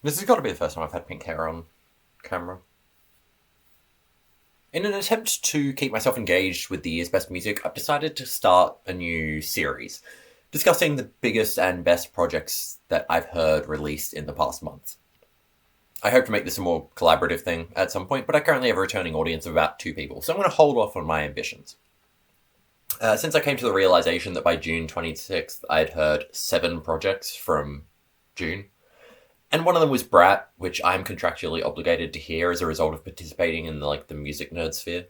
This has got to be the first time I've had pink hair on camera. In an attempt to keep myself engaged with the year's best music, I've decided to start a new series, discussing the biggest and best projects that I've heard released in the past month. I hope to make this a more collaborative thing at some point, but I currently have a returning audience of about 2 people, so I'm going to hold off on my ambitions. Since I came to the realization that by June 26th, I'd heard 7 projects from June, and one of them was Brat, which I'm contractually obligated to hear as a result of participating in the music nerd sphere.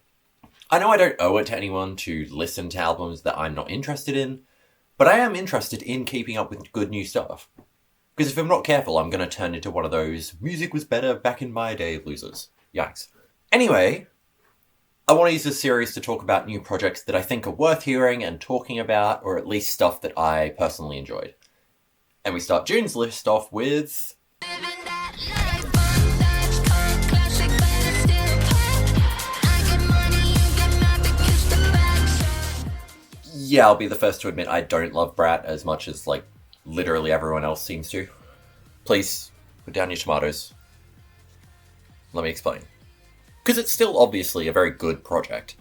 I know I don't owe it to anyone to listen to albums that I'm not interested in, but I am interested in keeping up with good new stuff. Because if I'm not careful, I'm going to turn into one of those music was better back in my day losers. Yikes. Anyway, I want to use this series to talk about new projects that I think are worth hearing and talking about, or at least stuff that I personally enjoyed. And we start June's list off with... Yeah, I'll be the first to admit I don't love Brat as much as, literally everyone else seems to. Please, put down your tomatoes. Let me explain. Because it's still obviously a very good project.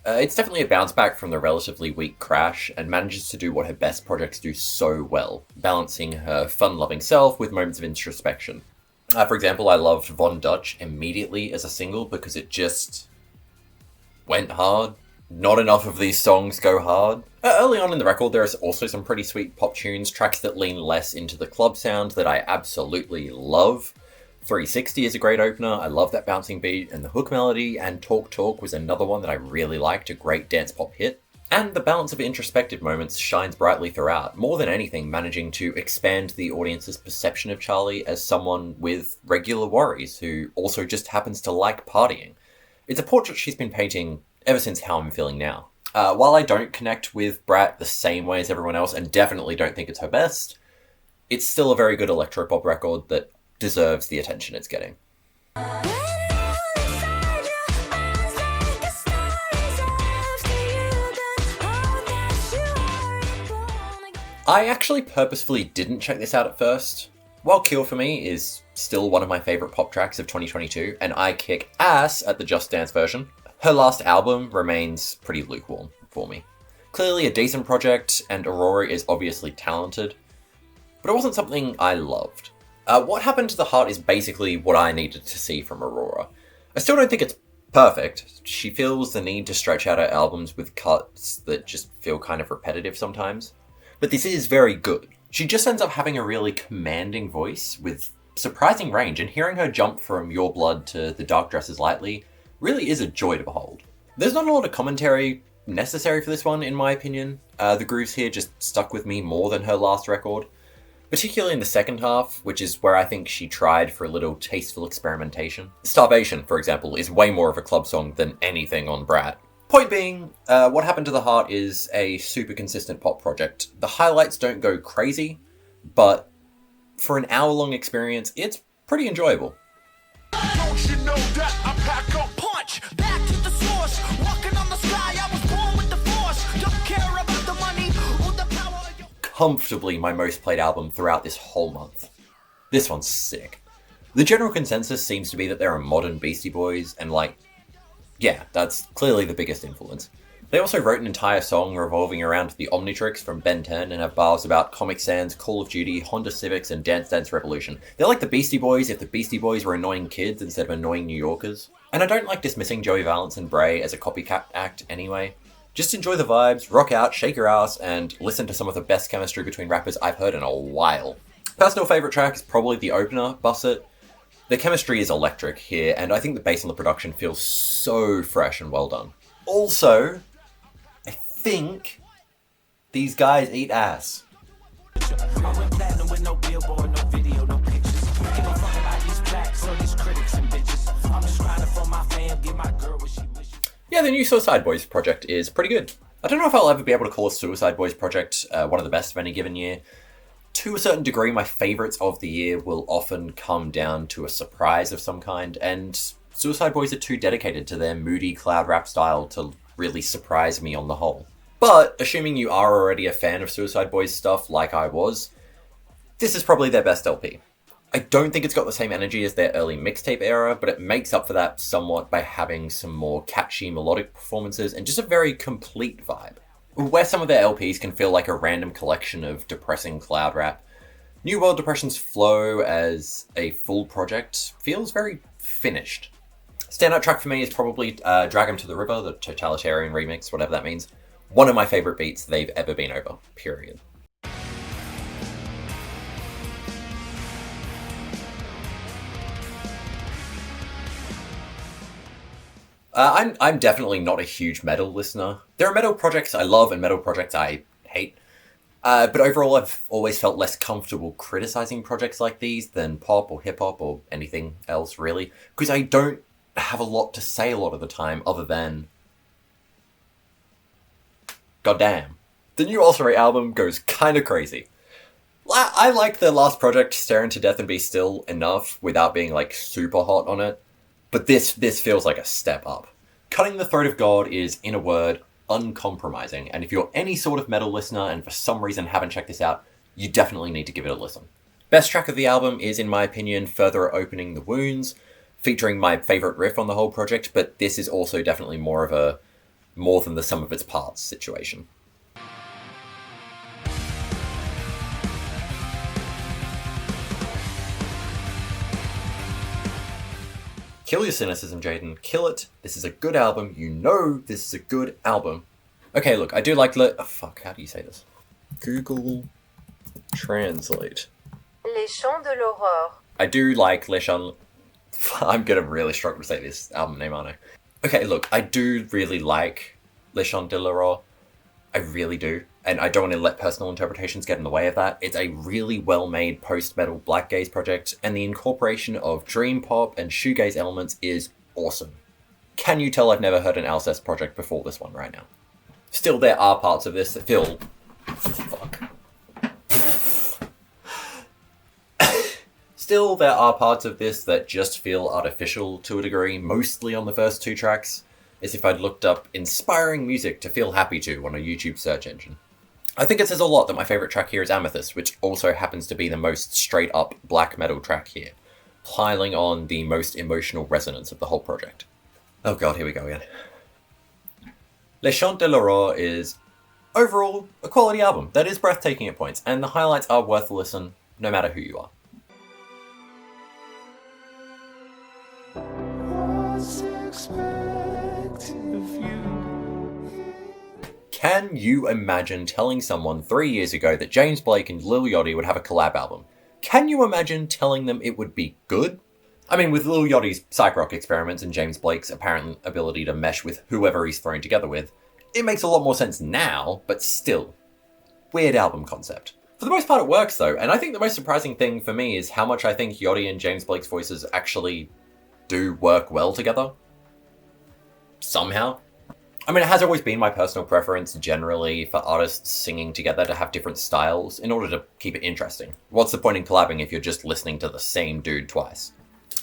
It's definitely a bounce back from the relatively weak Crash, and manages to do what her best projects do so well, balancing her fun-loving self with moments of introspection. For example, I loved Von Dutch immediately as a single because it just went hard. Not enough of these songs go hard. Early on in the record, there is also some pretty sweet pop tunes, tracks that lean less into the club sound that I absolutely love. 360 is a great opener, I love that bouncing beat and the hook melody, and Talk Talk was another one that I really liked, a great dance pop hit. And the balance of introspective moments shines brightly throughout, more than anything managing to expand the audience's perception of Charlie as someone with regular worries who also just happens to like partying. It's a portrait she's been painting ever since How I'm Feeling Now. While I don't connect with Brat the same way as everyone else, and definitely don't think it's her best, it's still a very good electropop record that deserves the attention it's getting. I actually purposefully didn't check this out at first. While Cure for Me is still one of my favourite pop tracks of 2022, and I kick ass at the Just Dance version, her last album remains pretty lukewarm for me. Clearly a decent project, and Aurora is obviously talented, but it wasn't something I loved. What Happened to the Heart is basically what I needed to see from Aurora. I still don't think it's perfect. She feels the need to stretch out her albums with cuts that just feel kind of repetitive sometimes. But this is very good. She just ends up having a really commanding voice with surprising range, and hearing her jump from Your Blood to The Dark Dresses Lightly really is a joy to behold. There's not a lot of commentary necessary for this one, in my opinion. The grooves here just stuck with me more than her last record. Particularly in the second half, which is where I think she tried for a little tasteful experimentation. Starvation, for example, is way more of a club song than anything on Brat. Point being, What Happened to the Heart is a super consistent pop project. The highlights don't go crazy, but for an hour-long experience, it's pretty enjoyable. Don't you know that I pack a punch back to the source, walking on the sky, I was born with the force, don't care about the money or the power. Comfortably my most played album throughout this whole month. This one's sick. The general consensus seems to be that they're a modern Beastie Boys, and yeah, that's clearly the biggest influence. They also wrote an entire song revolving around the Omnitrix from Ben 10 and have bars about Comic Sans, Call of Duty, Honda Civics, and Dance Dance Revolution. They're like the Beastie Boys if the Beastie Boys were annoying kids instead of annoying New Yorkers. And I don't like dismissing Joey Valance and Bray as a copycat act anyway. Just enjoy the vibes, rock out, shake your ass, and listen to some of the best chemistry between rappers I've heard in a while. Personal favourite track is probably the opener, Bust It. The chemistry is electric here, and I think the bass on the production feels so fresh and well done. Also, I think these guys eat ass. Yeah, the new Suicide Boys project is pretty good. I don't know if I'll ever be able to call a Suicide Boys project one of the best of any given year. To a certain degree, my favourites of the year will often come down to a surprise of some kind, and Suicide Boys are too dedicated to their moody cloud rap style to really surprise me on the whole. But, assuming you are already a fan of Suicide Boys stuff like I was, this is probably their best LP. I don't think it's got the same energy as their early mixtape era, but it makes up for that somewhat by having some more catchy melodic performances and just a very complete vibe. Where some of their LPs can feel like a random collection of depressing cloud rap, New World Depression's flow as a full project feels very finished. Standout track for me is probably Drag 'Em to the River, the Totalitarian remix, whatever that means. One of my favourite beats they've ever been over, period. I'm definitely not a huge metal listener. There are metal projects I love and metal projects I hate. But overall, I've always felt less comfortable criticizing projects like these than pop or hip-hop or anything else, really. Because I don't have a lot to say a lot of the time other than... goddamn. The new Ulcerate album goes kinda crazy. I like their last project, Stare Into Death and Be Still, enough without being, like, super hot on it. But this feels like a step up. Cutting the Throat of God is, in a word, uncompromising, and if you're any sort of metal listener and for some reason haven't checked this out, you definitely need to give it a listen. Best track of the album is, in my opinion, Further Opening the Wounds, featuring my favourite riff on the whole project, but this is also definitely more of a more than the sum of its parts situation. Kill your cynicism, Jaden. Kill it. This is a good album. You know this is a good album. Okay, look, I do like... how do you say this? Google Translate. Les Chants de l'Aurore. I do like Les Chants... I'm gonna really struggle to say this album name, aren't I? Okay, look, I do really like Les Chants de l'Aurore. I really do. And I don't want to let personal interpretations get in the way of that. It's a really well-made post-metal black gaze project, and the incorporation of dream pop and shoegaze elements is awesome. Can you tell I've never heard an Alcest project before this one right now? Still, there are parts of this that feel... fuck. Still, there are parts of this that just feel artificial to a degree, mostly on the first two tracks, as if I'd looked up inspiring music to feel happy to on a YouTube search engine. I think it says a lot that my favourite track here is Amethyst, which also happens to be the most straight-up black metal track here, piling on the most emotional resonance of the whole project. Oh god, here we go again. Les Chants de l'Aurore is, overall, a quality album that is breathtaking at points, and the highlights are worth a listen, no matter who you are. Can you imagine telling someone 3 years ago that James Blake and Lil Yachty would have a collab album? Can you imagine telling them it would be good? I mean, with Lil Yachty's psych rock experiments and James Blake's apparent ability to mesh with whoever he's thrown together with, it makes a lot more sense now, but still. Weird album concept. For the most part it works though, and I think the most surprising thing for me is how much I think Yachty and James Blake's voices actually do work well together. Somehow. I mean, it has always been my personal preference, generally, for artists singing together to have different styles in order to keep it interesting. What's the point in collabing if you're just listening to the same dude twice?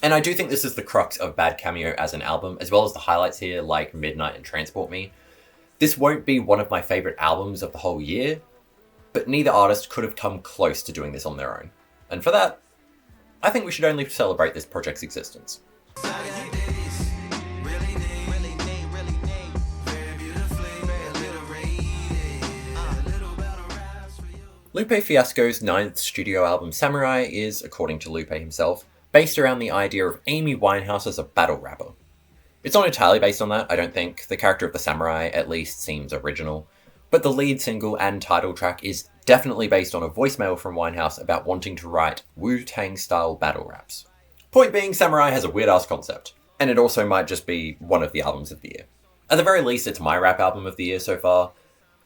And I do think this is the crux of Bad Cameo as an album, as well as the highlights here like Midnight and Transport Me. This won't be one of my favourite albums of the whole year, but neither artist could have come close to doing this on their own. And for that, I think we should only celebrate this project's existence. Lupe Fiasco's 9th studio album Samurai is, according to Lupe himself, based around the idea of Amy Winehouse as a battle rapper. It's not entirely based on that, I don't think. The character of the samurai at least seems original, but the lead single and title track is definitely based on a voicemail from Winehouse about wanting to write Wu-Tang style battle raps. Point being, Samurai has a weird-ass concept, and it also might just be one of the albums of the year. At the very least, it's my rap album of the year so far.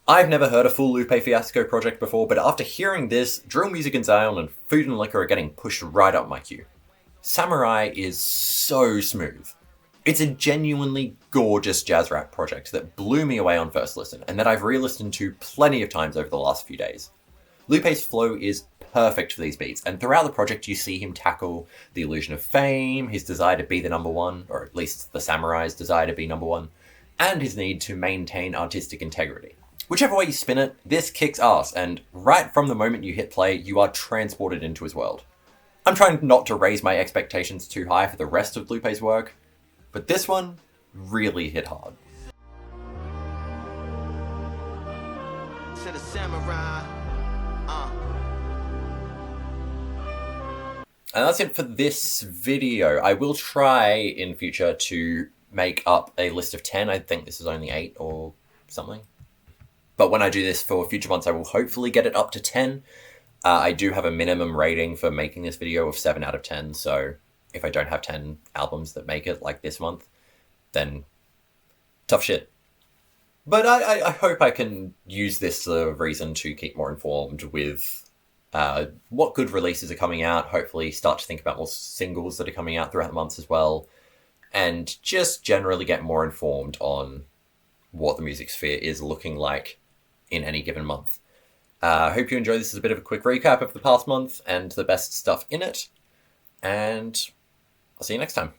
I've never heard a full Lupe Fiasco project before, but after hearing this, Drill Music and Zion and Food and Liquor are getting pushed right up my queue. Samurai is so smooth. It's a genuinely gorgeous jazz rap project that blew me away on first listen, and that I've re-listened to plenty of times over the last few days. Lupe's flow is perfect for these beats, and throughout the project you see him tackle the illusion of fame, his desire to be the number one, or at least the samurai's desire to be number one, and his need to maintain artistic integrity. Whichever way you spin it, this kicks ass, and right from the moment you hit play, you are transported into his world. I'm trying not to raise my expectations too high for the rest of Lupe's work, but this one really hit hard. To the samurai, And that's it for this video. I will try in future to make up a list of 10. I think this is only 8 or something. But when I do this for future months, I will hopefully get it up to 10. I do have a minimum rating for making this video of 7 out of 10. So if I don't have 10 albums that make it like this month, then tough shit. But I hope I can use this as a reason to keep more informed with what good releases are coming out, hopefully start to think about more singles that are coming out throughout the months as well, and just generally get more informed on what the music sphere is looking like in any given month. I hope you enjoyed this as a bit of a quick recap of the past month and the best stuff in it, and I'll see you next time.